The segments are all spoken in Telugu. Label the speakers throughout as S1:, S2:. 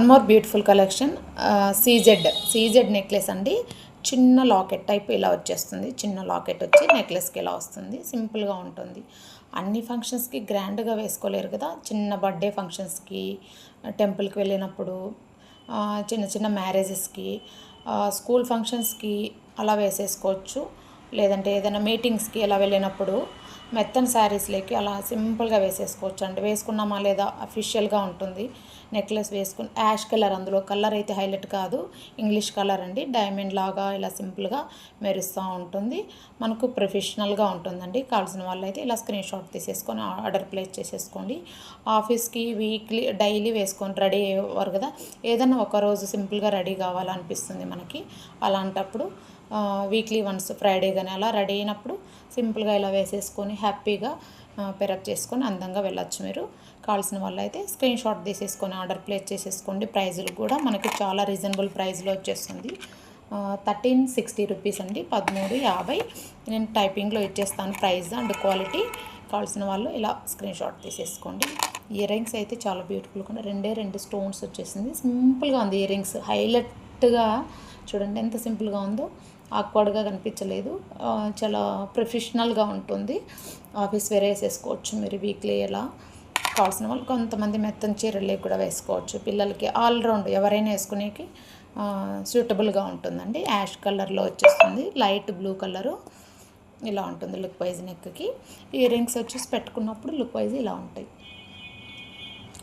S1: More beautiful collection. CZ necklace అండి. చిన్న లాకెట్ టైప్ ఇలా వచ్చేస్తుంది. చిన్న లాకెట్ వచ్చి నెక్లెస్కి ఇలా వస్తుంది. సింపుల్గా ఉంటుంది. అన్ని ఫంక్షన్స్కి గ్రాండ్గా వేసుకోలేరు కదా. చిన్న బర్త్డే ఫంక్షన్స్కి, టెంపుల్కి వెళ్ళినప్పుడు, చిన్న చిన్న మ్యారేజెస్కి, స్కూల్ ఫంక్షన్స్కి అలా వేసేసుకోవచ్చు. లేదంటే ఏదైనా మీటింగ్స్కి అలా వెళ్ళినప్పుడు మెత్తని శారీస్లోకి అలా సింపుల్గా వేసేసుకోవచ్చు అండి. వేసుకున్నామా లేదా అఫీషియల్గా ఉంటుంది. నెక్లెస్ వేసుకుని యాష్ కలర్, అందులో కలర్ అయితే హైలైట్ కాదు, ఇంగ్లీష్ కలర్ అండి. డైమండ్ లాగా ఇలా సింపుల్గా మెరుస్తూ ఉంటుంది. మనకు ప్రొఫెషనల్గా ఉంటుందండి. కావాల్సిన వాళ్ళు అయితే ఇలా స్క్రీన్ షాట్ తీసేసుకొని ఆర్డర్ ప్లేస్ చేసేసుకోండి. ఆఫీస్కి వీక్లీ డైలీ వేసుకొని రెడీ అయ్యేవారు కదా, ఏదైనా ఒకరోజు సింపుల్గా రెడీ కావాలనిపిస్తుంది మనకి. అలాంటప్పుడు వీక్లీ వన్స్ ఫ్రైడే కానీ అలా రెడీ అయినప్పుడు సింపుల్గా ఇలా వేసేసుకొని హ్యాపీగా పెరప్ చేసుకొని అందంగా వెళ్ళొచ్చు మీరు. కావాల్సిన వాళ్ళు అయితే స్క్రీన్ షాట్ తీసేసుకొని ఆర్డర్ ప్లేస్ చేసేసుకోండి. ప్రైజులు కూడా మనకి చాలా రీజనబుల్ ప్రైస్లో వచ్చేస్తుంది. 1360 రూపీస్ అండి, 1350. నేను టైపింగ్లో ఇచ్చేస్తాను ప్రైస్ అండ్ క్వాలిటీ. కావాల్సిన వాళ్ళు ఇలా స్క్రీన్ షాట్ తీసేసుకోండి. ఇయర్ రింగ్స్ అయితే చాలా బ్యూటిఫుల్గా ఉన్నాయి. రెండు స్టోన్స్ వచ్చేసింది. సింపుల్గా ఉంది ఇయర్ రింగ్స్. హైలైట్గా చూడండి ఎంత సింపుల్గా ఉందో. ఆక్వర్డ్గా కనిపించలేదు. చాలా ప్రొఫెషనల్గా ఉంటుంది. ఆఫీస్ వేర్ వేసేసుకోవచ్చు మీరు వీక్లీ. ఎలా కావాల్సిన వాళ్ళు కొంతమంది మెత్తని చీరలే కూడా వేసుకోవచ్చు. పిల్లలకి ఆల్రౌండ్ ఎవరైనా వేసుకునేకి సూటబుల్గా ఉంటుందండి. యాష్ కలర్లో వచ్చేస్తుంది. లైట్ బ్లూ కలరు ఇలా ఉంటుంది లుక్ వైజ్. నెక్కి ఇయర్ రింగ్స్ వచ్చేసి పెట్టుకున్నప్పుడు లుక్ వైజ్ ఇలా ఉంటాయి.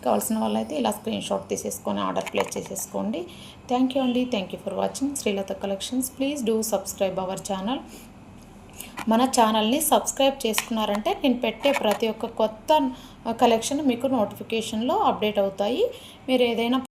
S1: కావాల్సిన వాళ్ళు అయితే ఇలా స్క్రీన్ షాట్ తీసేసుకొని ఆర్డర్ ప్లేస్ చేసేసుకోండి. థ్యాంక్ యూ అండి. Thank you for watching Srilatha collections. Please do subscribe our channel. మన ఛానల్ని సబ్స్క్రైబ్ చేసుకున్నారంటే నేను పెట్టే ప్రతి ఒక్క కొత్త కలెక్షన్ మీకు నోటిఫికేషన్లో అప్డేట్ అవుతాయి. మీరు ఏదైనా